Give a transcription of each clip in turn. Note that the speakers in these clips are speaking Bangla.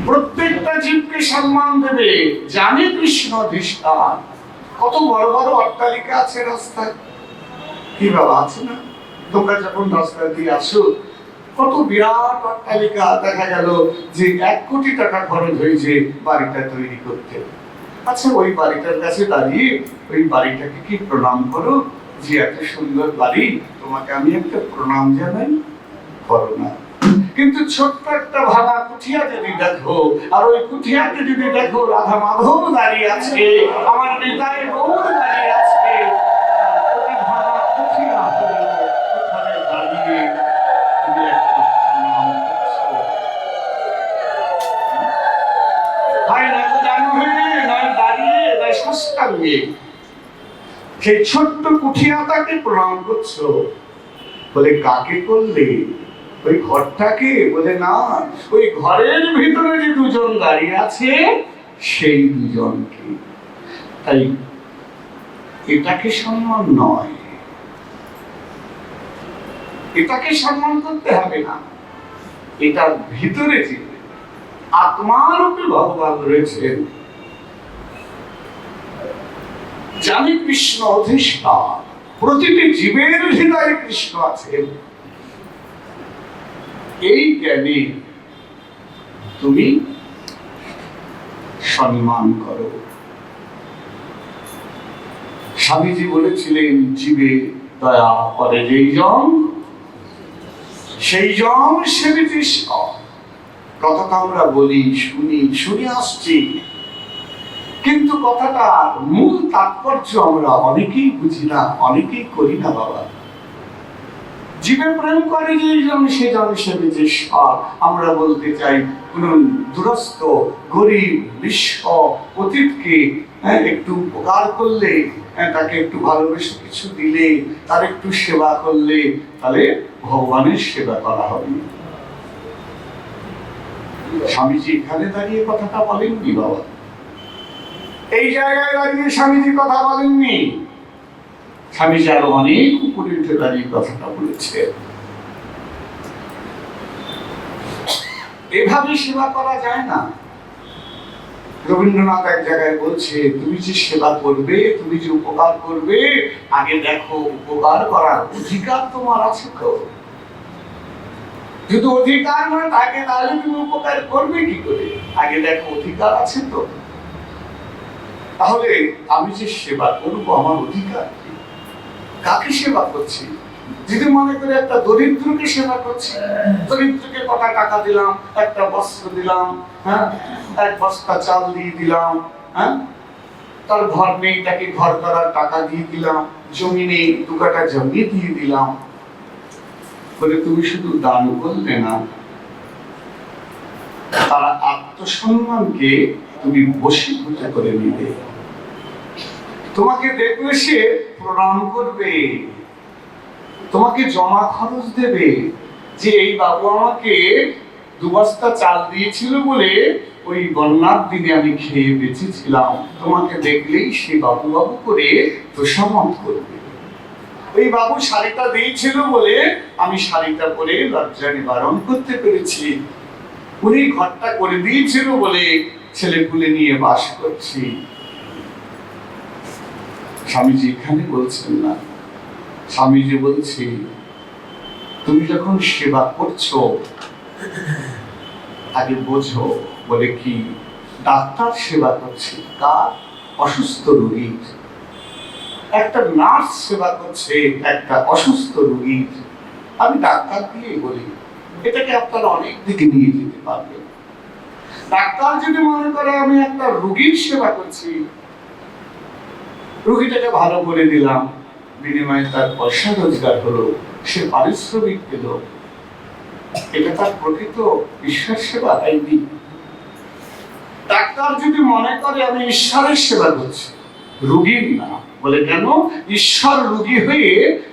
প্রত্যেকটা জীবকে সম্মান দেবে, জানে কৃষ্ণ অধিষ্ঠান। কত বড় বড় অট্টালিকা আছে রাস্তায়, কি বাবা আছে না? তোমরা যখন রাস্তা দিয়ে আসো, কত বিরাট অট্টালিকা, দেখা গেল যে 1 কোটি টাকা খরচ হয়েছে বাড়িটা তৈরি করতে। আচ্ছা, ওই বাড়িটার কাছে দাঁড়িয়ে ওই বাড়িটাকে কি প্রণাম করো যে এত সুন্দর বাড়ি, তোমাকে আমি একটা প্রণাম জানাই? করো না। কিন্তু ছোট্ট একটা ভাঙা কুঠিয়া যদি দেখো, আর ওই কুঠিয়াতে যদি দেখো রাধা মাধব দাঁড়িয়ে আছে, আমার নিতাই গৌর দাঁড়িয়ে আছে, ওই ভাঙা কুঠিয়া ওখানে দাঁড়িয়ে তুমি একটা প্রণাম করছো। হয় না তো জানো, নয় দাঁড়িয়ে, নয় সাষ্টাঙ্গে সেই ছোট্ট কুঠিয়াটাকে প্রণাম করছো। বলে কাকে করলে? ওই ঘরটাকে? বলে না, ওই ঘরের ভিতরে যে দুজন দাঁড়িয়ে আছে সেই দুজনকে। তাই এটাকে সম্মান নয়, এটাকে সম্মান করতে হবে না। এটার ভিতরে যে আত্মারূপে ভগবান রয়েছেন, জানি কৃষ্ণ অধিষ্ঠান, প্রতিটি জীবের হৃদয়ে কৃষ্ণ আছেন, এই জ্ঞানে তুমি সম্মান করো। স্বামীজি বলেছিলেন, জীবে দয়া করে যেই জন, সেই জন সেবিতে সব। কথাটা আমরা বলি, শুনে আসছি, কিন্তু কথাটা মূল তাৎপর্য আমরা অনেকেই বুঝি না, অনেকেই করি না বাবা। জীবে প্রেম করে যেই জন, সে জন সেবিতে সব। আমরা বলতে চাই, কোন দুরস্ত গরিব নিঃস্ব অতীতকে একটু উপকার করলে, তাকে একটু ভালোবেসে কিছু দিলে, তার একটু সেবা করলে, তাহলে ভগবানের সেবা করা হবে। স্বামীজি এখানে দাঁড়িয়ে কথাটা বলেননি বাবা, এই জায়গায় দাঁড়িয়ে স্বামীজি কথা বলেননি। স্বামীজি আরো অনেক উপরে উঠে দাঁড়িয়ে কথাটা বলেছে। এভাবে সেবা করা যায় না। রবীন্দ্রনাথ এক জায়গায় বলছে, তুমি যে সেবা করবে, তুমি যে উপকার করবে, আগে দেখো উপকার করার অধিকার তোমার আছে তো। যদি অধিকার নয় থাকে, তাহলে তুমি উপকার করবে কি করে? আগে দেখো অধিকার আছে তো। তাহলে আমি যে সেবা করবো, আমার অধিকার কি? কাকে সেবা করছি? যদি মনে করে একটা দরিদ্রকে সেবা করছি, দরিদ্রকে কটা টাকা দিলাম, একটা বস্ত্র দিলাম, হ্যাঁ, 1 বস্তা চাল দিয়ে দিলাম, হ্যাঁ, তার ঘর নেই, তাকে ঘর করার টাকা দিয়ে দিলাম, জমি নেই, 2 কাঠা জমি দিয়ে দিলাম, বলে তুমি শুধু দান করলে না, তার আত্মসম্মানকে তুমি বশীভূত করে নিবে। তোমাকে দেখলে সে প্রণাম করবে, তোমাকে জমা খরচ দেবে, যে এই বাবু আমাকে 2 বস্তা চাল দিয়েছিল বলে ওই বন্যার দিনে আমি খেয়ে বেঁচেছিলাম। তোমাকে দেখলেই সে বাবু বাবু করে তোষামত করবে। ওই বাবু শাড়িটা দিয়েছিল বলে আমি শাড়িটা পরে লজ্জা নিবারণ করতে পেরেছি। উনি ঘরটা করে দিয়েছিল বলে ছেলেপুলে নিয়ে বাস করছি। স্বামীজি এখানে বলছেন না, স্বামীজি বলছি, তুমি যখন সেবা করছো আগে বোঝো। বলে কি? ডাক্তার সেবা করছে কার? অসুস্থ রোগীর। একটা নার্স সেবা করছে একটা অসুস্থ রোগীর। আমি ডাক্তার দিয়ে বলি, এটাকে আপনারা অনেক দিকে নিয়ে যেতে পারবেন। ডাক্তার যদি মনে করে আমি একটা রোগীর সেবা করছি, রোগীটাকে ভালো করে দিলাম, বিনিময়ে তার পয়সা রোজগার হলো, সে পারিশ্রমিক পেল, এটা তার প্রকৃত ঈশ্বর সেবা হয়নি। ডাক্তার যদি মনে করে আমি ঈশ্বরের সেবা করছি, রোগীর না। বলে কেন? ঈশ্বর রোগী হয়ে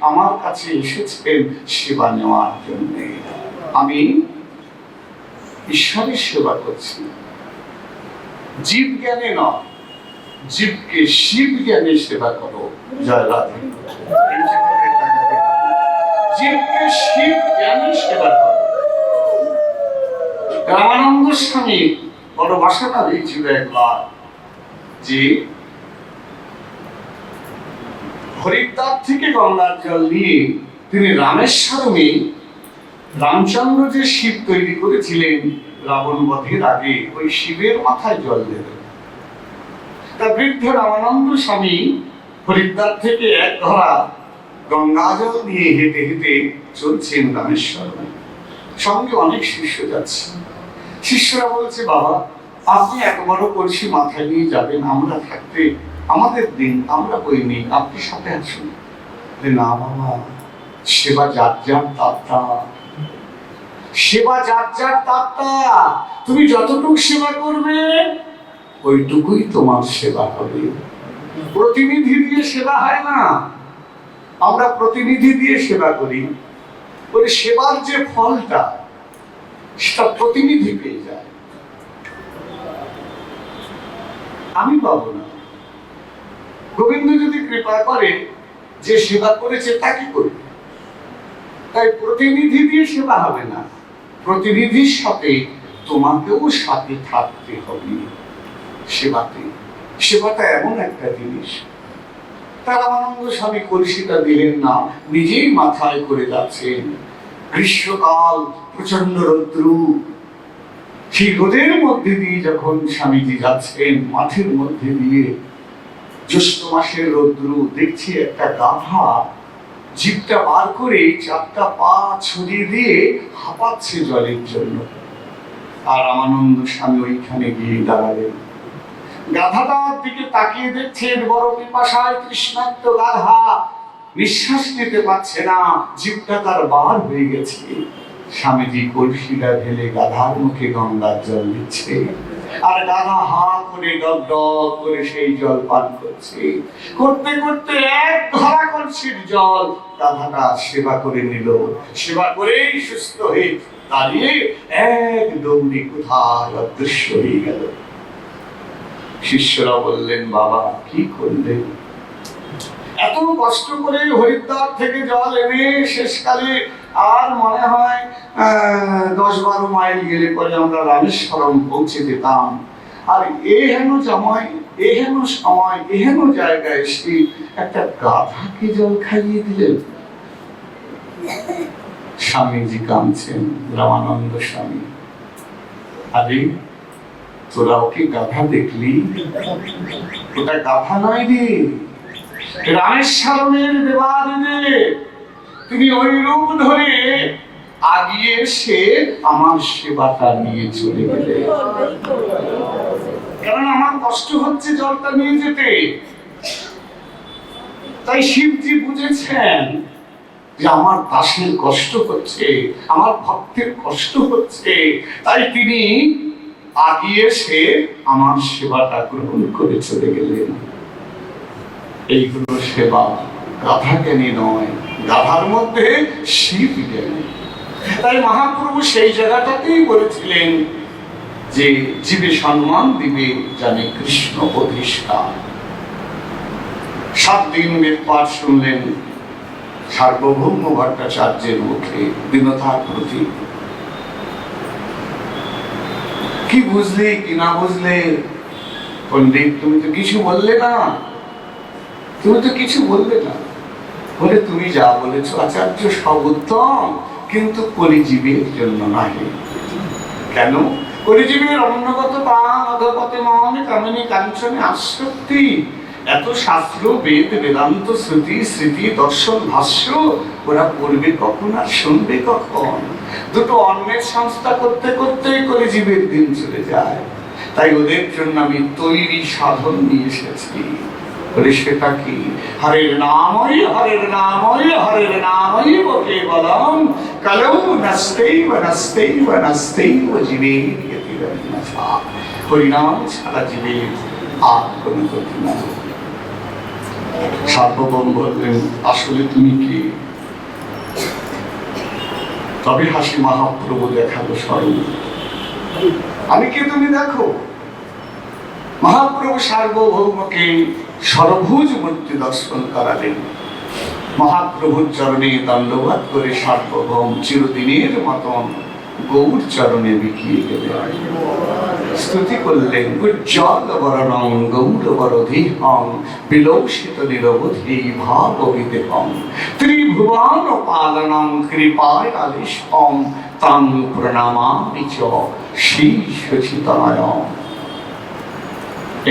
আমার কাছে এসেছেন সেবা নেওয়ার জন্য। আমি ঈশ্বরের সেবা করছি, জীব জ্ঞানে নয়। জীবকে শিব জ্ঞানে সেবা করো। জয় রাধে। জীবকে শিব জ্ঞানে সেবা করো। রামানন্দ স্বামী বড় বাসনা হয়েছিল একবার যে হরিদ্বার থেকে গঙ্গার জল নিয়ে তিনি রামেশ্বরমে রামচন্দ্র যে শিব তৈরি করেছিলেন রাবণ বধের আগে, ওই শিবের মাথায় জল দেবেন। তা বৃদ্ধ রামানন্দ স্বামী হরিদ্বার থেকে এক ধরা গঙ্গা জল নিয়ে হেঁটে হেঁটে চলছেন রামেশ্বরমে, সঙ্গে অনেক শিষ্য যাচ্ছে। শিষ্যরা বলছে, বাবা আপনি এত বড় কলসি মাথায় নিয়ে যাবেন, আমরা থাকতে আমাদের দিন, আমরা বই নেই, আপনি সাথে আসুন। না বাবা, সেবা যার যার তাত্তা, সেবা যার যার তাত্তা, তুমি যতটুকু সেবা করবে ওইটুকুই তোমার সেবা হবে। প্রতিনিধি দিয়ে সেবা হয় না, আমরা প্রতিনিধি দিয়ে সেবা করি, ওই সেবার যে ফলটা সেটা প্রতিনিধি পেয়ে যায়, আমি পাবো না। গোবিন্দ যদি কৃপা করে যে সেবা করেছে তাকে করবে। তাই প্রতিনিধি দিয়ে সেবা হবে না, প্রতিনিধির সাথে তোমাকেও সাথে থাকতে হবে সেবাতে। সেবাটা এমন একটা জিনিস। তার রামানন্দ স্বামী কলসিটা দিলেন না, নিজেই মাথায় করে যাচ্ছেন। গ্রীষ্মকাল, প্রচন্ড রৌদ্র, সেই রোদের মধ্যে দিয়ে যখন স্বামীজি যাচ্ছেন, মাঠের মধ্যে দিয়ে, জ্যৈষ্ঠ মাসের রৌদ্র, দেখছি একটা গাধা জিভটা বার করে চারটা পা ছড়িয়ে দিয়ে হাঁপাচ্ছে জলের জন্য। আর রামানন্দ স্বামী ওইখানে গিয়ে দাঁড়ালেন। গাধাটার দিকে তাকিয়ে দেখছেন, বড় পিপাসায় তৃষ্ণার্ত গাধা, নিঃশ্বাস নিতে পারছে না, জিভটা তার বার হয়ে গেছে। স্বামীজি কলসিটা ঢেলে গাধার মুখে গঙ্গার জল দিচ্ছে, আর গাধা হা করে ডগ ডগ করে সেই জল পান করছে। করতে করতে এক ধরা কলসির জল গাধাটা সেবা করে নিল। সেবা করেই সুস্থ হয়ে দাঁড়িয়ে এক দৌড়ে কোথায় অদৃশ্য হয়ে গেল। শিষ্যরা বললেন, বাবা কি করলেন? এত কষ্ট করে হরিদ্বার থেকে জল এনে শেষকালে আর মনে হয় 10-12 মাইল গেলে পরে আমরা রামেশ্বরম পৌঁছে যেতাম, আর এহেন সময় এহেন জায়গায় এসে একটা গাধাকে জল খাইয়ে দিলেন। স্বামীজি কাঁদছেন, রামানন্দ স্বামী, আরে তোরা ওকে গাধা দেখলি? ওটা গাধা নয় রে, রামেশ্বরমের দেবাদিদেব। তিনি ওই রূপ ধরে আগিয়ে এসে আমার সেবাটা নিয়ে চলে গেলে, কারণ আমার কষ্ট হচ্ছে জলটা নিয়ে যেতে। তাই শিবজি বুঝেছেন যে আমার দাসের কষ্ট হচ্ছে, আমার ভক্তের কষ্ট হচ্ছে, তাই তিনি আগিয়ে এসে আমার সেবাটা গ্রহণ করে চলে গেলেন। এইগুলো সেবা, গাধা জ্ঞানী নয়, গাধার মধ্যে শিব জ্ঞানী। তাই মহাপ্রভু সেই জায়গাটাতেই বলেছিলেন যে জীবে সম্মান দিবে জানে কৃষ্ণ অধিষ্ঠান। 7 দিন বেদ পাঠ শুনলেন সার্বভৌম ভট্টাচার্যের মুখে, দীনতার প্রতি। কি বুঝলে কি না বুঝলে? পণ্ডিত তুমি তো কিছু বললে না, তুমি তো কিছু বললে না। বলে তুমি যা বলেছো আচার্য সব উত্তম, কিন্তু কলিজীবের জন্য নয়। কেন? কলিজীবের অন্যগত প্রাণ অধপতে মন কামিনী কাঞ্চনে আসক্তি। এত শাস্ত্র, বেদ, বেদান্ত, শ্রুতি, স্মৃতি, দর্শন, ভাষ্য ওরা পড়বে কখন আর শুনবে কখন? দুটো অন্যের সংস্থা করতে করতে কলিজীবের দিন চলে যায়। তাই ওদের জন্য আমি তৈরি সাধন নিয়ে এসেছি। বলে সেটা কি? হরের নামই হরের নামই হরের নামই বকে বলম কলৌ নস্তেইব নস্তেইব নস্তেইব জীবের গতিরন্যথা। হরিনাম ছাড়া জীবের আর কোনো গতি নাই। সার্বভৌম বললেন, আসলে তুমি কি? তবে হাসি মহাপ্রভু দেখালো স্বয়ং। আমি কে তুমি দেখো। মহাপ্রভু সার্বভৌমকে সরভুজ মূর্তি দর্শন করালেন। মহাপ্রভুর চরণে দণ্ডবাদ করে সার্বভৌম চিরদিনের মতন গৌর চরণে বিকিয়ে গেলেন। স্তুতি করলেন। উজ্জ্বল বরণং গৌরবরধিহং বিলৌষিত নিরবধি ভাববিদেহং ত্রিভুবন পালনং কৃপায়ালিশং তং প্রণামামি চ শ্রীশচিতনয়ং।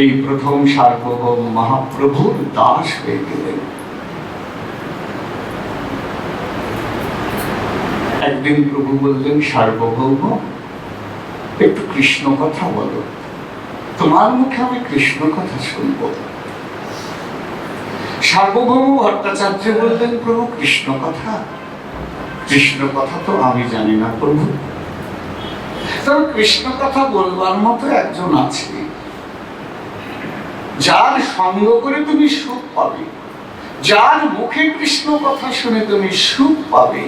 এই প্রথম সার্বভৌম মহাপ্রভুর দাস হয়ে গেলেন। একদিন প্রভু বললেন, সার্বভৌম একটু কৃষ্ণ কথা বলো, তোমার মুখে আমি কৃষ্ণ কথা শুনবো। সার্বভৌম ভট্টাচার্য বললেন, প্রভু কৃষ্ণ কথা? কৃষ্ণ কথা তো আমি জানি না প্রভু। তবে কৃষ্ণ কথা বলবার মতো একজন আছে, যার সঙ্গ করে তুমি সুখ পাবে, যার মুখে কৃষ্ণ কথা শুনে তুমি সুখ পাবে,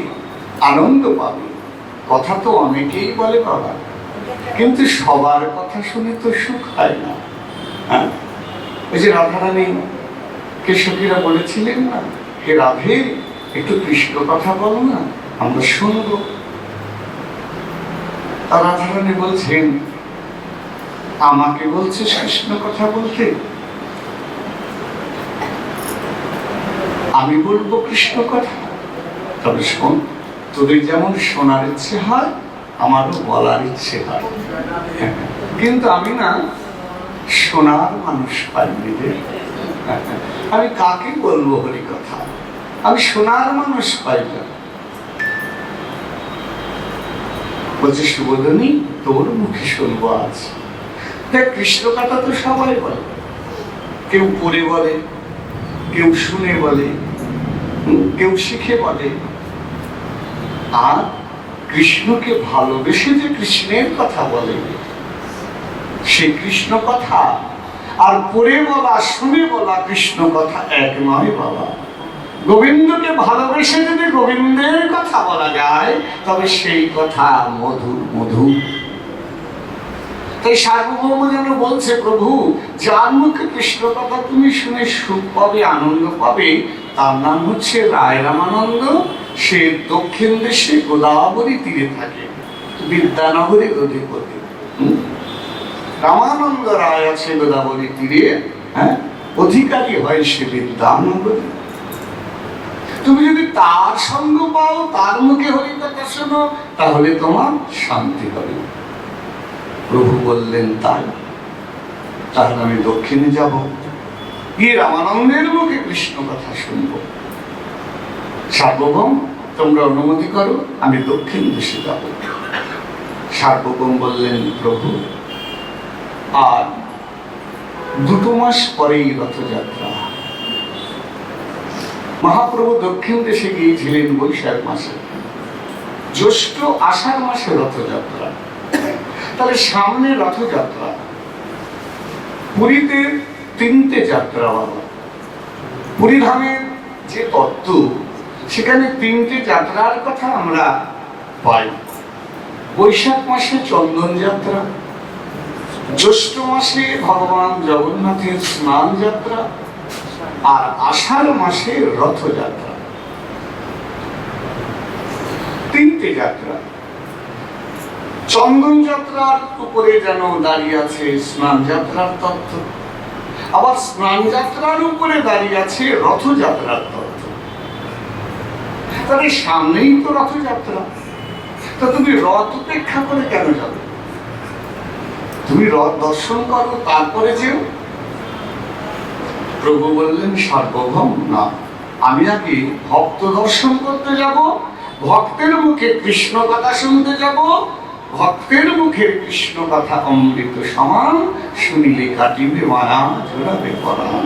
আনন্দ পাবে। কথা তো অনেকেই বলে বাবা, কিন্তু সবার কথা শুনে তো সুখ হয় না। হ্যাঁ, ওই যে রাধারানী কেশবীরা বলেছিলেন না, হে রাধে একটু কৃষ্ণ কথা বলো না, আমরা শুনবো। আর রাধারানী বলছেন, আমাকে বলছে কৃষ্ণ কথা বলতে? আমি বলবো কৃষ্ণ কথা? তবে শোন, তোদের যেমন শোনার ইচ্ছে হয় আমারও বলার ইচ্ছে হয়, কিন্তু আমি না শোনার মানুষ পাইনি রে। আমি কাকে বলবো হরি কথা? আমি শোনার মানুষ পাই না। বলছে, সুবোধনী তোর মুখে শুনবো আজ। দেখ, কৃষ্ণ কথা তো সবাই বলে, কেউ পড়ে বলে, কেউ শুনে বলে, কেউ শিখে বলে। আর কৃষ্ণকে ভালোবেসে যে কৃষ্ণের কথা বলে, সেই কৃষ্ণ কথা আর পড়ে বলা শুনে বলা কৃষ্ণ কথা এক নয় বাবা। গোবিন্দকে ভালোবেসে যদি গোবিন্দের কথা বলা যায়, তবে সেই কথা মধুর মধুর। তাই সার্বভৌম যেন বলছে, প্রভু যার মুখে কৃষ্ণ কথা তুমি শুনে সুখ পাবে, আনন্দ পাবে, তার নাম হচ্ছে রায় রামানন্দ। সে দক্ষিণ দেশে গোদাবরী তীরে থাকে, বিদ্যানগরী অধিপতি। রামানন্দ রায় আছে গোদাবরী তীরে, হ্যাঁ, অধিকারী হয় সে বিদ্যানগরী। তুমি যদি তার সঙ্গ পাও, তার মুখে হরি কথা শোনো, তাহলে তোমার শান্তি হবে। প্রভু বললেন, তাই তাহলে আমি দক্ষিণে যাব, গিয়ে রামানন্দের মুখে কৃষ্ণ কথা শুনবো। সার্বভৌম তোমরা অনুমতি করো, আমি দক্ষিণ দেশে যাব। সার্বভৌম বললেন, প্রভু আর 2 মাস পরেই রথযাত্রা। মহাপ্রভু দক্ষিণ দেশে গিয়েছিলেন বৈশাখ মাসে, জ্যৈষ্ঠ আষাঢ় মাসে রথযাত্রা। তাহলে সামনে রথযাত্রা। পুরীতে 3টে যাত্রা বাবা। পুরী ধামের যে তত্ত্ব, সেখানে 3টে যাত্রার কথা আমরা পাই। বৈশাখ মাসে চন্দন যাত্রা, জ্যৈষ্ঠ মাসে ভগবান জগন্নাথের স্নান যাত্রা, আর আষাঢ় মাসে রথযাত্রা। 3টে যাত্রা। চন্দন যাত্রার উপরে যেন দাঁড়িয়ে আছে স্নান যাত্রার তত্ত্ব, আবার স্নান যাত্রার উপরে দাঁড়িয়ে আছে রথযাত্রার তত্ত্ব। তাহলে সামনেই তো রথযাত্রা, তা তুমি রথ উপেক্ষা করে কেন যাবে? তুমি রথ দর্শন করো, তারপরে যেও। প্রভু বললেন, সার্বভৌম না, আমি আগে ভক্ত দর্শন করতে যাব, ভক্তের মুখে কৃষ্ণ কথা শুনতে যাব। ভক্তের মুখে কৃষ্ণ কথা অমৃত সমান, শুনিলে কাটিবে মায়া, জোড়াবে পরাণ।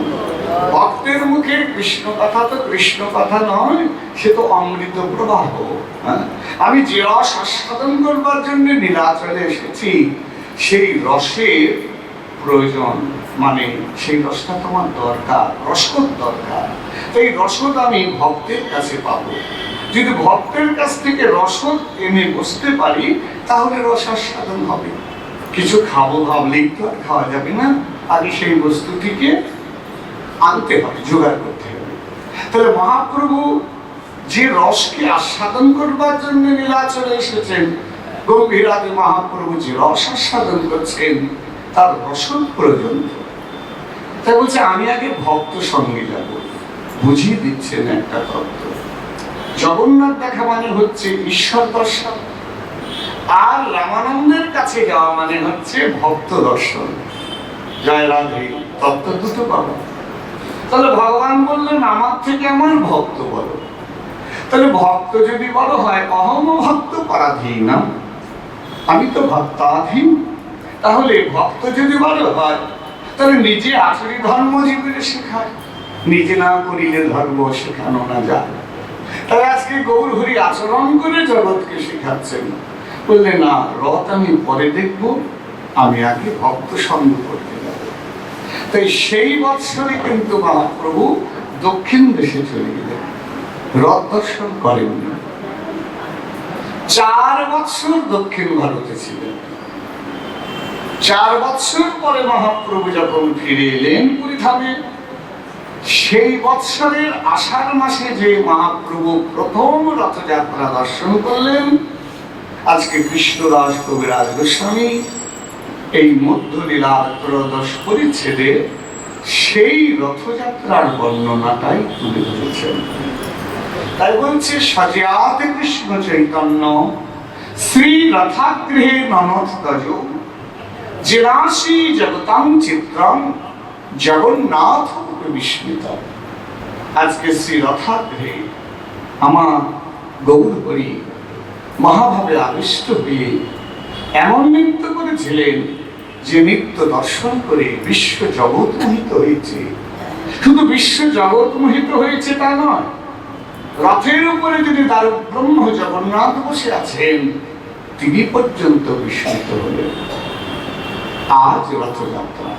ভক্তের মুখে কৃষ্ণ কথা তো কৃষ্ণ কথা নয়, সে তো অমৃত প্রবাহ। আমি যে রস আস্বাদন করবার জন্য নীলাচলে এসেছি, সেই রসের প্রয়োজন, মানে সেই রসটা তোমার দরকার, রসদ দরকার। এই রসদ আমি ভক্তের কাছে পাবো। যদি ভক্তের কাছ থেকে রসদ এনে বসতে পারি, তাহলে রস আস্বাদন হবে। কিছু খাবো ভাবলেই তো আর খাওয়া যাবে না, আগে সেই বস্তুটিকে আনতে হবে, জোগাড় করতে হবে। তাহলে মহাপ্রভু যে রসকে আস্বাদন করবার জন্য নীলাচলে এসেছেন, গম্ভীরাতে মহাপ্রভু যে রস আস্বাদন করছেন তার রসদ পর্যন্ত। তাই বলছে আমি আগে ভক্ত সঙ্গে যাব। বুঝিয়ে দিচ্ছেন একটা তত্ত্ব, জগন্নাথ দেখা মানে হচ্ছে ঈশ্বর দর্শন, আর রামানন্দের কাছে যাওয়া মানে হচ্ছে ভক্ত দর্শন। জয় রাধে, তত্ত্ব দুটো পাবো। তাহলে ভগবান বললেন আমার থেকে আমার ভক্ত বলো। তাহলে ভক্ত যদি বড় হয়, অহম ভক্ত পরাধীনম, আমি তো ভক্তাধীন। তাহলে ভক্ত যদি বড় হয়, তাহলে নিজে আচরি ধর্ম জীবনে শেখায়, নিজে না করিলে ধর্ম শেখানো না যায়। তাই আজকে গৌর হরি আচরণ করে জগৎকে শেখাচ্ছেন। বললে না, রথ আমি পরে দেখব, আমি আগে ভক্ত সঙ্গ করতে যাব। তাই সেই বৎসরে কিন্তু মহাপ্রভু দক্ষিণ দেশে চলে গেলেন, রথ দর্শন করেননি। 4 বৎসর দক্ষিণ ভারতে ছিলেন। 4 বৎসর পরে মহাপ্রভু যখন ফিরে এলেন পুরীধামে, সেই বৎসরের আষাঢ় মাসে যে মহাপ্রভু প্রথম রথযাত্রা দর্শন করলেন, আজকে কৃষ্ণদাস কবিরাজ গোস্বামী এই মধ্যলীলার 13 পরিচ্ছেদে সেই রথযাত্রার বর্ণনাটাই তুলে ধরেছেন। তাই বলছে সজাত কৃষ্ণ চৈতন্য শ্রী রথাগৃহে ননস্তজ জিরাশি জগতাং চিত্রং জগন্নাথ বিস্মিত। আজকে শ্রী রথাগৃহে আমার গৌর হরি মহাভাবে আবিষ্ট হয়ে এমন নৃত্য করেছিলেন যে নৃত্য দর্শন করে বিশ্ব জগৎ মোহিত হয়েছে। শুধু বিশ্ব জগৎ মোহিত হয়েছে তা নয়, রথের উপরে যদি দারু ব্রহ্ম জগন্নাথ বসে আছেন, তিনি পর্যন্ত বিস্মিত হলেন। আজ রথযাত্রা,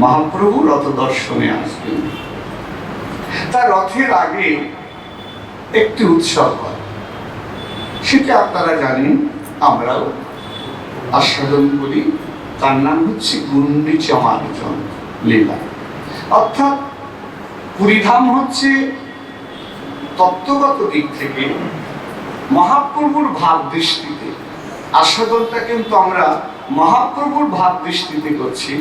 মহাপ্রভু রথ দর্শনে আসবেন। তার রথের আগে একটি উৎসব হয়, সেটা আপনারা জানেন, আমরাও আস্বাদন করি। তার নাম হচ্ছে গুন্ডিচা মার্জন লীলা। অর্থাৎ পুরীধাম হচ্ছে তত্ত্বগত দিক থেকে মহাপ্রভুর ভাব দৃষ্টিতে, আস্বাদনটা কিন্তু আমরা মহাপ্রভুর ভাব দৃষ্টিতে করছি,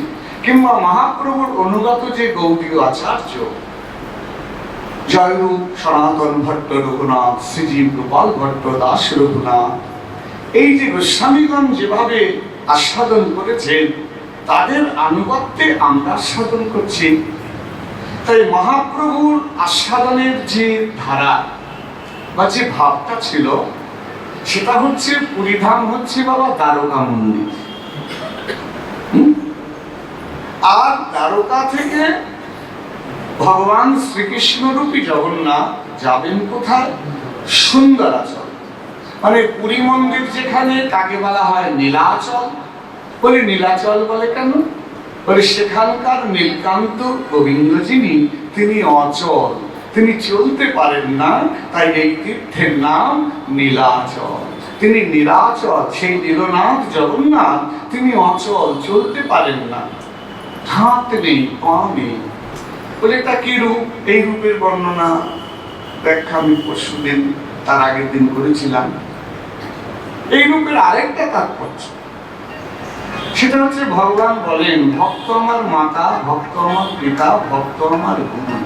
কিংবা মহাপ্রভুর অনুগত যে গৌড়ীয় আচার্য জয়রূপ সনাতন ভট্ট রঘুনাথ, শ্রীজীব গোপাল ভট্ট দাস রঘুনাথ, এই যে গোস্বামীগণ যেভাবে আস্বাদন করেছেন, তাদের আনুগত্যে আমরা আস্বাদন করছি। তাই মহাপ্রভুর আস্বাদনের যে ধারা বা যে ভাবটা ছিল, সেটা হচ্ছে পুরীধাম হচ্ছে বাবা দ্বারকা মন্দির, আর দ্বারকা থেকে ভগবান শ্রীকৃষ্ণ রূপী জগন্নাথ যাবেন কোথায়? সুন্দরাচল। মানে পুরী মন্দির যেখানে, তাকে বলা হয় নীলাচল। বলে নীলাচল বলে কেন? বলে সেখানকার নীলকান্ত গোবিন্দ যিনি, তিনি অচল, তিনি চলতে পারেন না, তাই এই তীর্থের নাম নীলাচল। তিনি নীলাচল, সেই নীলনাথ জগন্নাথ তিনি অচল, চলতে পারেন না, হাত নেই, পা নেই। বলে এটা কি রূপ? এই রূপের বর্ণনা ব্যাখ্যা আমি পরশুদিন, তার আগের দিন করেছিলাম। এই রূপের আরেকটা তাৎপর্য, সেটা হচ্ছে ভগবান বলেন ভক্ত আমার মাতা, ভক্ত আমার পিতা, ভক্ত আমার গুরু।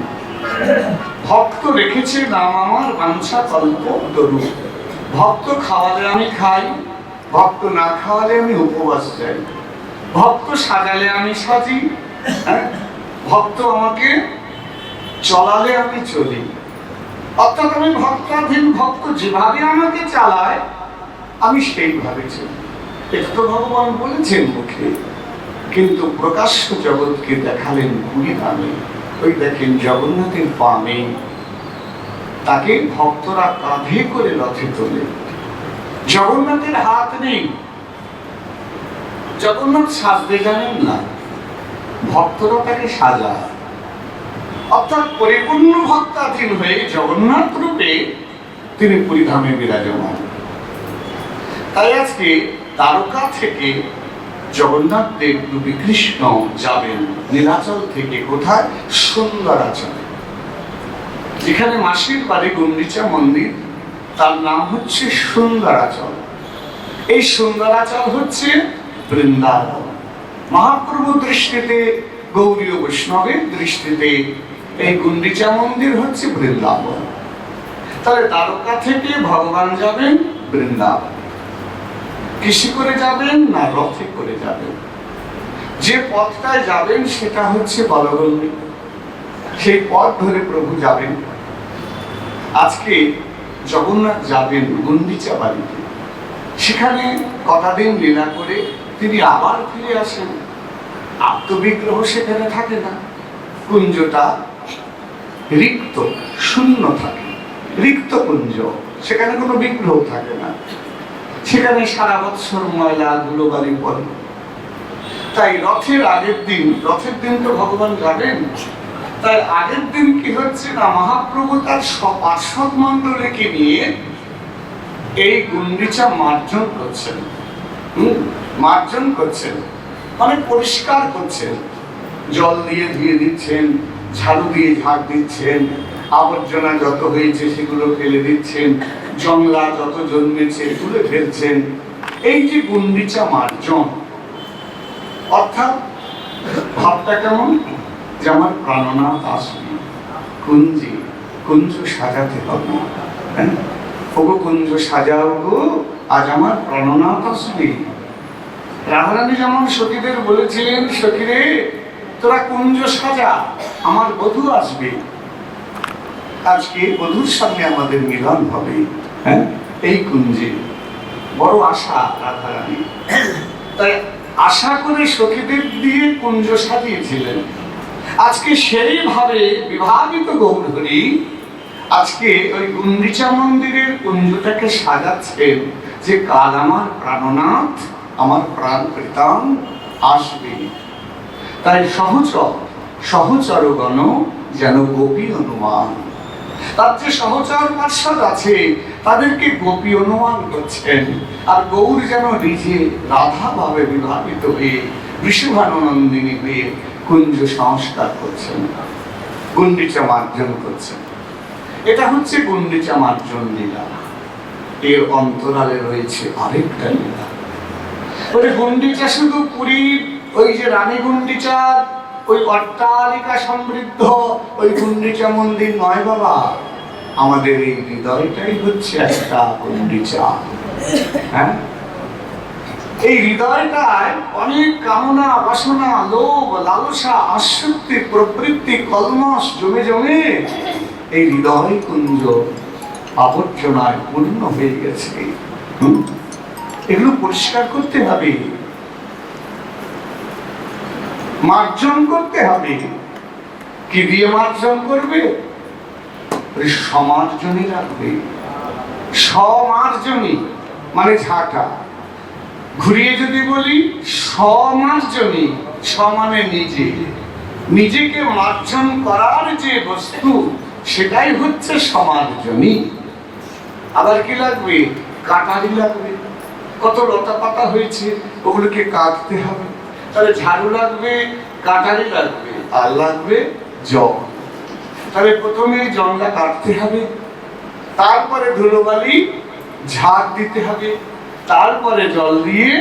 ভক্ত রেখেছে নাম আমার বাঞ্ছা কল্প তরু। ভক্ত খাওয়ালে আমি খাই, ভক্ত না খাওয়ালে আমি উপবাস যাই, ভক্ত সাজালে আমি সাজি, ভক্ত আমাকে চলালে আমি চলি। অর্থাৎ আমি ভক্তাধীন, ভক্ত যেভাবে আমাকে চালায় আমি সেইভাবে চলি। এটা তো ভগবান বলেছেন মুখে, কিন্তু প্রকাশ্য জগৎকে দেখালেন পুরীধামে। ওই দেখেন জগন্নাথের পা নেই, তাকে ভক্তরা কাঁধে করে রথে তোলে। জগন্নাথের হাত নেই, জগন্নাথ সাজতে জানেন না, ভক্তরা তাকে সাজায়। অর্থাৎ পরিপূর্ণ ভক্তাধীন হয়ে জগন্নাথ রূপে তিনি পুরীধামে বিরাজমান। তাই আজকে দ্বারকা থেকে জগন্নাথ দেব রূপী কৃষ্ণ যাবেন নীলাচল থেকে কোথায়? সুন্দরাচল। যেখানে মাসির বাড়ি গুন্ডিচা মন্দির, তার নাম হচ্ছে সুন্দরাচল। এই সুন্দরাচল হচ্ছে বৃন্দাবন। মহাপ্রভুর দৃষ্টিতে, গৌরীয় বৈষ্ণবের দৃষ্টিতে এই গুন্ডিচা মন্দির হচ্ছে বৃন্দাবন। তাহলে দ্বারকা থেকে ভগবান যাবেন বৃন্দাবন। কিসে করে যাবেন? না, রথে করে যাবেন। যে পথটায় যাবেন সেটা হচ্ছে বলগল্লি, সেই পথ ধরে প্রভু যাবেন। আজকে জগন্নাথ যাবেন গুন্ডিচা বাড়িতে, সেখানে কটা দিন লীলা করে তিনি আবার ফিরে আসেন। আত্মবিগ্রহ সেখানে থাকে না, কুঞ্জটা রিক্ত, শূন্য থাকে, রিক্ত কুঞ্জ, সেখানে কোনো বিগ্রহ থাকে না, সেখানে সারা বৎসর ময়লা ধুলোবালি পড়ে। তাই রথের আগের দিন, রথের দিন তো ভগবান যাবেন, তাই আগের দিন কি হচ্ছে না, মহাপ্রভু তার পার্শ্বদ মণ্ডলীকে নিয়ে এই গুন্ডিচা মার্জন করছেন। মার্জন করছেন মানে পরিষ্কার করছেন, জল দিয়ে ধুয়ে দিচ্ছেন, ঝাড়ু দিয়ে ঝাড় দিচ্ছেন, আবর্জনা যত হয়েছে সেগুলো ফেলে দিচ্ছেন, জংলা যত জন্মেছে তুলে ফেলছেন। এই যে গুন্ডিচা মার্জন, অর্থাৎ ভাবটা কেমন, যে আমার প্রাণনাথ আসবে, কুঞ্জে কুঞ্জ সাজাতে হবে। ওগো কুঞ্জ সাজাও গো, আজ আমার প্রাণনাথ আসবে। রাধারানী যেমন সখীদের বলেছিলেন, সখীরে তোরা কুঞ্জ সাজা, আমার বধূ আসবে। আজকে বধূর সঙ্গে আমাদের মিলন হবে, হ্যাঁ, এই কুঞ্জে। বড় আশা রাধারানী, তাই আশা করে সখীদের দিয়ে কুঞ্জ সাজিয়েছিলেন। আজকে সেইভাবে বিভাবিত গৌরহরি আজকে ওই গুন্ডিচা মন্দিরের কুঞ্জটাকে সাজাচ্ছেন, যে কাল আমার প্রাণনাথ, আমার প্রাণ প্রীতম আসবে। তাই সহচরগণ যেন গোপী অনুমান, তার যে সহচর পার্ষদ আছে তাদেরকে গোপী অনুমান করছেন। আর গৌর যেন নিজে রাধা ভাবে বিভাবিত হয়ে বৃষভানুনন্দিনী হয়ে কুঞ্জ সংস্কার করছেন, গুন্ডিচা মার্জন করছেন। এটা হচ্ছে গুন্ডিচা মার্জন লীলা। এর অন্তরালে রয়েছে আরেকটা লীলা। ওই গুন্ডিচা শুধু পুরীর ওই যে রানী গুন্ডিচার ওই অট্টালিকা সমৃদ্ধ ওই গুন্ডিচা মন্দির নয় বাবা, আমাদের এই হৃদয়টাই হচ্ছে একটা গুন্ডিচা। হ্যাঁ, এই হৃদয়টায় অনেক কামনা, বাসনা, লোভ, লালসা, আসক্তি, প্রবৃত্তি, কলমশ জমে জমে এই হৃদয় কুঞ্জ আবর্জনায় পূর্ণ হয়ে গেছে। এগুলো পরিষ্কার করতে হবে, মার্জন করতে হবে। কি দিয়ে মার্জন করবে? সমার্জনী রাখবে। সমার্জনী মানে ঝাঁটা, ঘুরিয়ে যদি বলি সমার্জনী, সমানে নিজে, নিজেকে মার্জন করার যে বস্তু সেটাই হচ্ছে সমার্জনী। আবার কি লাগবে? কাটারি লাগবে। কত লতা পাতা হয়েছে, ওগুলোকে কাটতে হবে। তাহলে ঝাড়ু লাগবে, কাটারি লাগবে, আর লাগবে জল। তাহলে প্রথমে জলটা কাটতে হবে, তারপরে ধুলোবালি ঝাড় দিতে হবে, তারপরে জল দিয়ে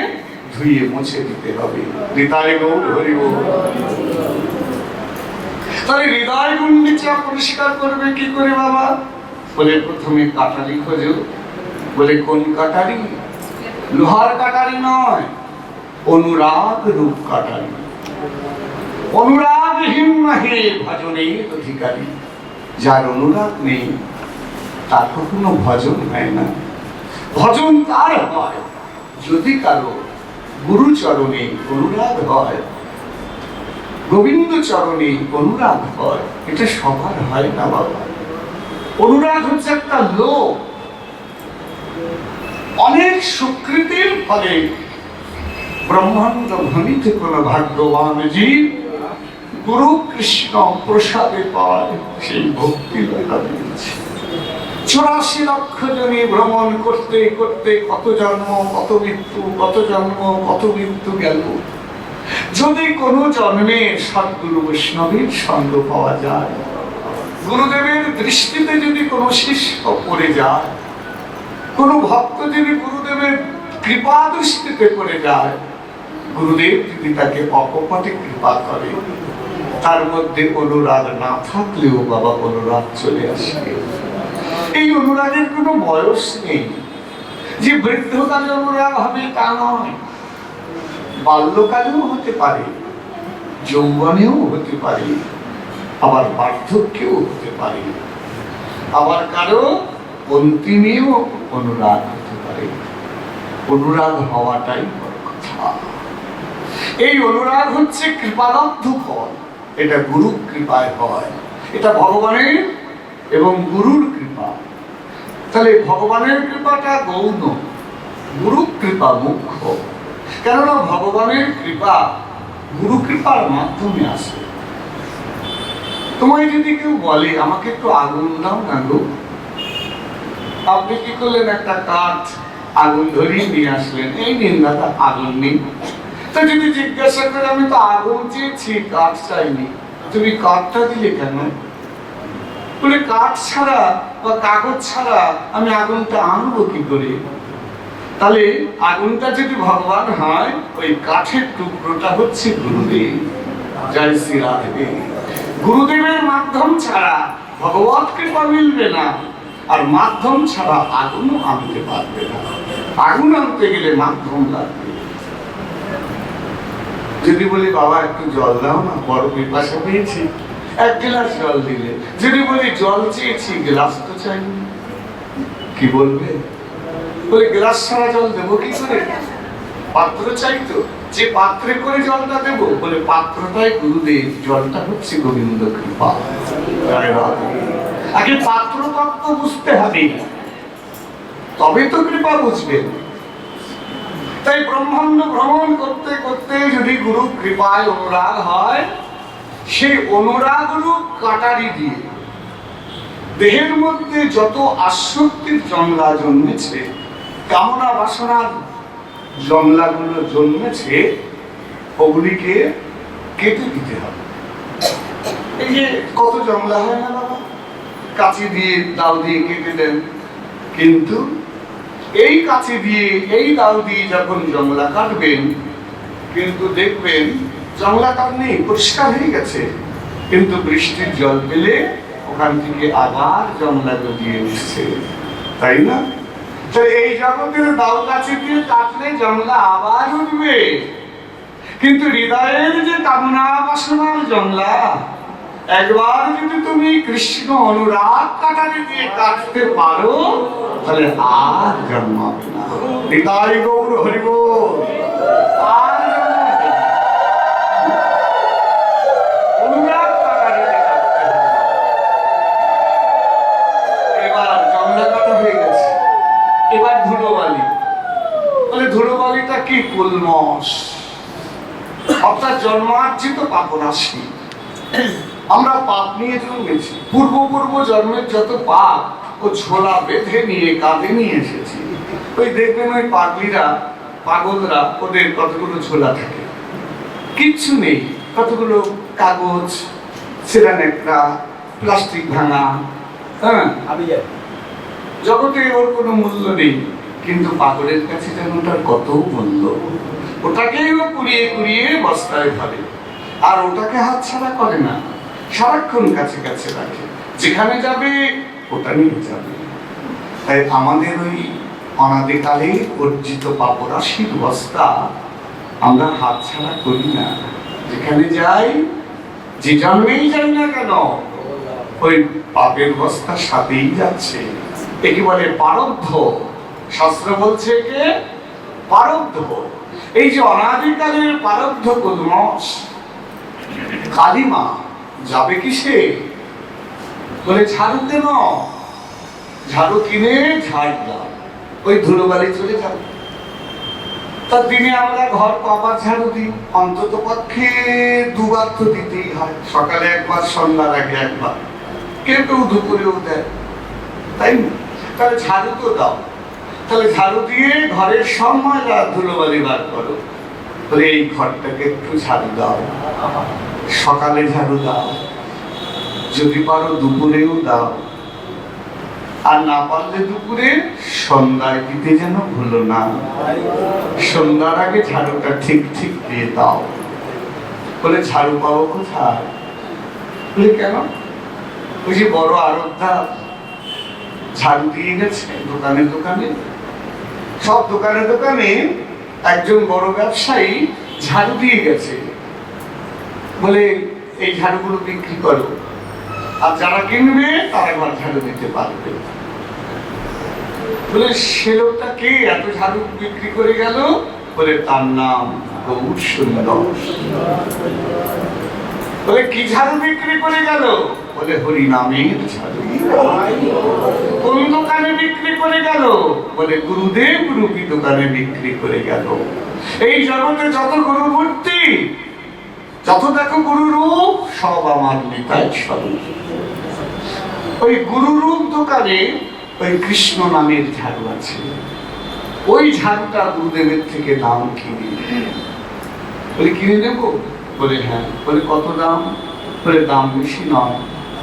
ধুয়ে মুছে দিতে হবে। হৃদয় গৌর হরি বল। তাহলে হৃদয় গুন্ডিচা পরিষ্কার করবে কি করে বাবা? বলে প্রথমে কাটারি খোঁজো। বলে কোন কাটারি? লোহার কাটারি নয়, অনুরাগ রূপ কাটারি। অনুরাগহীন নহে ভজনের অধিকারী। যার অনুরাগ নেই তার কখনো ভজন হয় না। ভজন তার হয় যদি কারো গুরু চরণে অনুরাগ হয়, গোবিন্দ চরণে অনুরাগ হয়। এটা সবার হয় না বাবা। অনুরাগ হচ্ছে একটা লোভ। অনেক স্বীকৃতির ফলে ব্রহ্মাণ্ড ভূমিতে কোন ভাগ্যবান জীব গুরু কৃষ্ণ প্রসাদে পায় সেই ভক্তি লাভ দিয়েছে। 84 লক্ষ জনে ভ্রমণ করতে করতে কত জন্ম, কত মৃত্যু, কত জন্ম, কত মৃত্যু গেল। যদি কোনো জন্মে সদ্গুরু বৈষ্ণবের সঙ্গ পাওয়া যায়, গুরুদেবের দৃষ্টিতে যদি কোনো শিষ্য পড়ে যায়, কোনো ভক্ত যদি গুরুদেবের কৃপা দৃষ্টিতে পড়ে যায়, গুরুদেব যদি তাকে অকপটে কৃপা করে, তার মধ্যে অনুরাগ না থাকলেও বাবা অনুরাগ চলে আসবে। এই অনুরাগের কোনো বয়স নেই, যে বৃদ্ধকালে অনুরাগ হবে তা নয়, বাল্যকালেও হতে পারে, যৌবনেও হতে পারে, আবার বার্ধক্যেও হতে পারে, আবার কারো অন্তিমেও অনুরাগ হতে পারে। অনুরাগ হওয়াটাই বড় কথা। এই অনুরাগ হচ্ছে কৃপালব্ধ ফল। এটা গুরু কৃপায় হয়, এটা ভগবানের এবং গুরুর কৃপা। তাহলে ভগবানের কৃপাটা গৌণ, গুরু কৃপা মুখ্য। কেননা ভগবানের কৃপা গুরু কৃপার মাধ্যমে আসে। তোমায় যদি কেউ বলে আমাকে একটু আগুন দাও না গো, আপনি কি করলেন? একটা কাঠ আগুন ধরিয়ে নিয়ে আসলেন, এই নিন দাদা আগুন নিন। তা যদি জিজ্ঞাসা করে আমি তো আগুন চেয়েছি, কাঠ চাইনি, তুমি কাঠটা দিলে কেন? বলে কাঠ ছাড়া বা কাগজ ছাড়া আমি আগুনটা আনবো কি করে? তাহলে আগুনটা যদি ভগবান হয়, ওই কাঠের টুকরোটা হচ্ছে গুরুদেব। জয় শ্রী রাধে। গুরুদেবের মাধ্যম ছাড়া ভগবত কৃপা মিলবে না, আর মাধ্যম ছাড়া আগুনও আনতে পারবে না। আগুন আনতে গেলে মাধ্যম লাগবে। যদি বলি বাবা একটু জল দাও না, বড় পিপাসা পেয়েছি, এক গ্লাস জল দিলে। যদি বলি জল চেয়েছি, গ্লাস তো চাইনি, কি বলবে? বলে গ্লাস ছাড়া জল দেবো কি করে? পাত্র চাইতো, যে পাত্রে করে জলটা দেবো। বলে পাত্রটাই গুরুদেব, জলটা হচ্ছে গোবিন্দ কৃপা। আগে পাত্র তত্ত্ব বুঝতে হবে, তবে তো কৃপা বুঝবেন। তাই ব্রহ্মাণ্ড ভ্রমণ করতে করতে যদি গুরু কৃপায় অনুরাগ হয়, সেই অনুরাগ রূপ কাটারি দিয়ে দেহের মধ্যে যত আসক্তির জংলা জন্মেছে, কামনা বাসনার জংলাগুলো জন্মেছে, ওগুলিকে কেটে দিতে হবে। এই যে কত জংলা হয় না বাবা, কাঁচি দিয়ে দাও দিয়ে কেটে দেন, কিন্তু এই কাঁচি দিয়ে এই দাও দিয়ে যখন জংলা কাটবেন, কিন্তু দেখবেন জংলাটা নেই, পরিষ্কার হয়ে গেছে, কিন্তু বৃষ্টির জল পেলে ওখান থেকে আবার জংলা গজিয়ে উঠছে, তাই না? তো এই জগতের দাও কাছে দিয়ে কাটলে জংলা আবার উঠবে, কিন্তু হৃদয়ের যে কামনা বাসনার জংলা, একবার যদি তুমি কৃষ্ণ অনুরাগ কাটারি দিয়ে কাটতে পারো, তাহলে আর জন্মাবে না। হৃদয় গৌর হরিব, আর জন্মাবে না। অনুরাগ কাটারি দিয়ে কাটতে হবে। এবার জংলা কাটা হয়ে গেছে, এবার ধুলোবালি। বলে ধুলোবালিটা কি? কুলমশ, অর্থাৎ জন্মার্জিত পাপরাশি। আমরা পাপ নিয়ে জন্মেছি, পূর্ব জন্মের যত পাপ ও ঝোলা বেঁধে নিয়ে কাঁধে নিয়ে এসেছি। ওই দেখবেন ওই পাগলিরা, পাগলরা, ওদের কতগুলো ঝোলা থাকে, কিচ্ছু নেই, কতগুলো কাগজ, ছেঁড়া নেকড়া, প্লাস্টিক ভাঙা, হ্যাঁ, জগতে ওর কোনো মূল্য নেই, কিন্তু পাগলের কাছে যেন ওটার কত মূল্য। ওটাকেই ও কুড়িয়ে কুড়িয়ে বস্তায় ধরে, আর ওটাকে হাতছাড়া করে না, সারাক্ষণ কাছে কাছে রাখে, যেখানে যাবে ওটা নিয়ে যাবে। তাই আমাদের ওই অনাদিকালে অর্জিত পাপরাশির বস্তা আমরা হাতছাড়া করি না। যেখানে যাই, যে জন্মেই যাই না কেন, ওই পাপের বস্তার সাথেই যাচ্ছে। একে বলে পারব্ধ। শাস্ত্র বলছে একে পারব্ধ। এই যে অনাদিকালের পারব্ধ কুলমশ, কালিমা যাবে কিসে? বলে ঝাড়ু কেন? ঝাড়ু কিনে ঝাড় দাও, ওই ধুলোবালি চলে যাবে। তার দিনে আমরা ঘর কবার ঝাড়ু দিই? অন্তত পক্ষে দুবার তো দিতেই হয়, সকালে একবার, সন্ধ্যার আগে একবার, কেউ কেউ দুপুরেও দেয়, তাই না? তাহলে ঝাড়ু তো দাও। তাহলে ঝাড়ু দিয়ে ঘরের সব ময়লা ধুলোবালি বার করো, বলে এই ঘরটাকে একটু ঝাড়ু দাও, সকালে ঝাড়ু দাও, যদি পারো দুপুরেও দাও। আর না পারলে দুপুরে সন্ধ্যায় দিতে যেন ভুলো না। সন্ধ্যার আগে ঝাড়ুটা ঠিক ঠিক দিয়ে দাও। বলে ঝাড়ু পাবো কোথায়? বলে কেন? ওই যে বড় আরবদা ঝাড়ু দিয়ে গেছে দোকানে দোকানে, সব দোকানে দোকানে একজন বড় ব্যবসায়ী ঝাড়ু দিয়ে গেছে। বলে এই ঝাড়ুগুলো বিক্রি করো, আর যারা কিনবে তারা ঘর ঝাড়ু দিতে পারবে। বলে সে লোকটা কে এত ঝাড়ু বিক্রি করে গেল? বলে তার নাম গৌর সুন্দর। বলে কি ঝাড়ু বিক্রি করে গেল? বলে হরি নামের ঝাড়ু। কোন দোকানে বিক্রি করে গেল? বলে গুরুদেব রূপী দোকানে বিক্রি করে গেল। এই জগতে যত গুরু মূর্তি, যত দেখো গুরু রূপ, সব আমার নিতাই স্বরূপ। ওই গুরু রূপ দোকানে ওই কৃষ্ণ নামের ঝাড়ু আছে। ওই ঝাড়ুটা গুরুদেবের থেকে দাম কিনে। বলে কিনে নেবো? বলে হ্যাঁ। বলে কত দাম? বলে দাম বেশি নয়,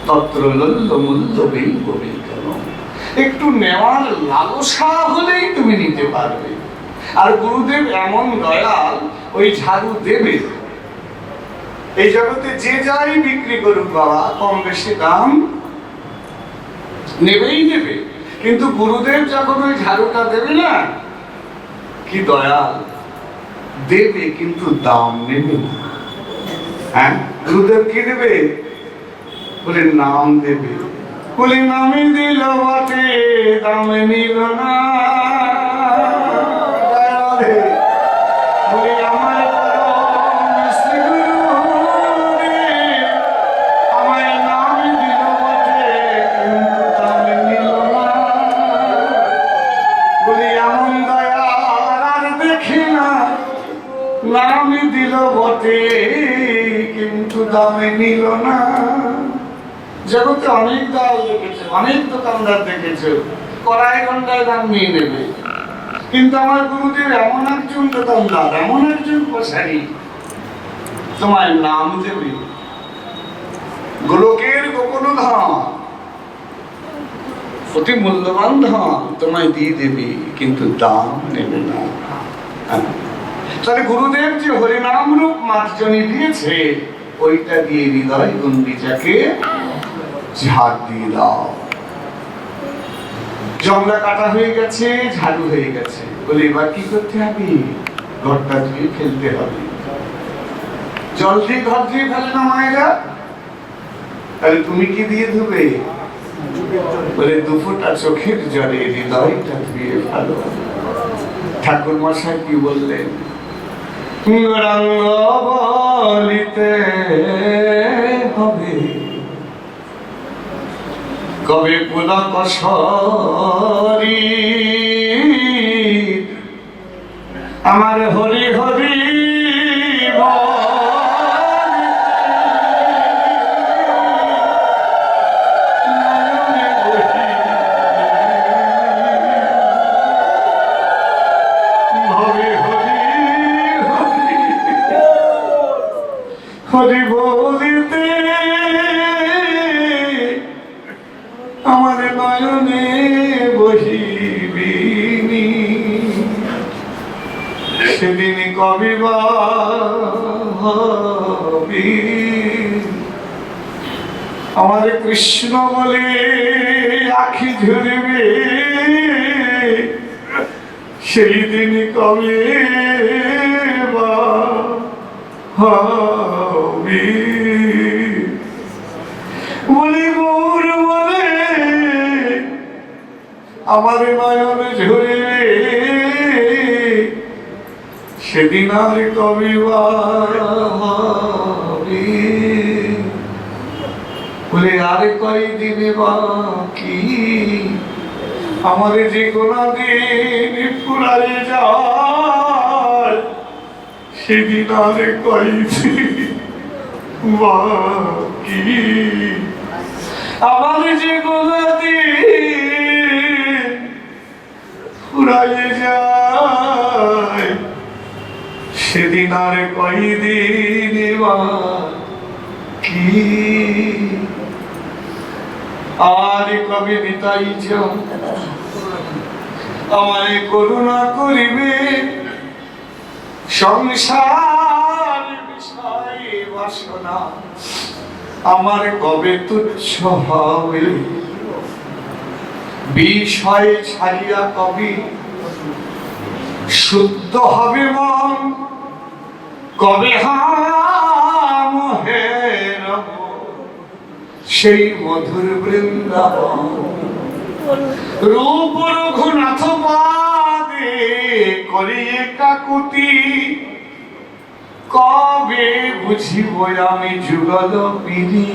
তত্র লল্ল মূল্য বেই বলে কেন, একটু নেওয়ার লালসা হলেই তুমি নিতে পারবে। আর গুরুদেব এমন দয়াল, ওই ঝাড়ু দেবে। এই জগতে যে যাই বিক্রি করুক বাবা, কম বেশি দাম নেবেই নেবে, কিন্তু গুরুদেব যখন ওই ঝাড়ুটা দেবে না, কি দয়াল, দেবে কিন্তু দাম নেবে না। হ্যাঁ, গুরুদেব কি দেবে? বলে নাম দেবে। বলে নামে দিল বটে, দামে নিল না। বলে আমার আমায় নাম দিল বটে, কিন্তু দামে নিল না। বলে এমন দয়াল আর দেখি না, নাম দিল বটে কিন্তু দামে নিল না। জগতে অনেক দল দেখেছে, অনেক দোকানদার দেখেছে, কড়াই ঘন্টায় দাম নিয়ে নেবে, কিন্তু আমার গুরুদেব এমন একজন দোকানদার, এমন একজন প্রসারী, তোমার নাম দেবে। গোলকের গোপন ধন, অতি মূল্যবান ধন তোমায় দিয়ে দেবে, কিন্তু দাম নেবে না। তাহলে গুরুদেব যে হরিনাম রূপ মার্জনী দিয়েছে, ওইটা দিয়ে হৃদয় গণ্ডিটাকে ঝাড় দিয়ে দাও। জংলা কাটা হয়ে গেছে, ঝাড়ু হয়ে গেছে। বলে এবার কি করতে হবে? ঘরটা ধুয়ে ফেলতে হবে। জল দিয়ে ঘর ধুয়ে ফেলে না মায়েরা? তাহলে তুমি কি দিয়ে ধুবে? বলে দুফোঁটা চোখের জলে হৃদয়টা ধুয়ে ফেলো। ঠাকুর মশাই কি বললেন? গৌরাঙ্গ বলিতে হবে, কবে পুলক সরি আমার হরি হরি হরি বলিতে আমার নয়নে বহিবিনি, সেদিন কবি ভাবি আমার কৃষ্ণ বলে আখি ঝরবে, সেই দিন কবি ভাবি। বলি গৌর বলে আমার নয়ন ঝরবে, সেদিন আর কবি ভাবি। বলে আর কয়দিন বাকি, আমার যে কোনো দিন ফুরারে যায়, সেদিন আর কয়দিন বাকি, আমার যে কোনো দিন ফুরারে যায়, সেদিন আর কয়দিন বাকি। আর কবে নিতাই যাও আমারে করুণা করিবে, সংসার বিষয় বাসনা আমার কবে তুচ্ছ হবে, বিষয় ছাড়িয়া কবে শুদ্ধ হবে মন, কবে হাম হে রব সেই মধুর বৃন্দাবন। রূপ রঘুনাথ পাদে করিয়ে কাকুতি, কবে বুঝিব আমি যুগল প্রীতি।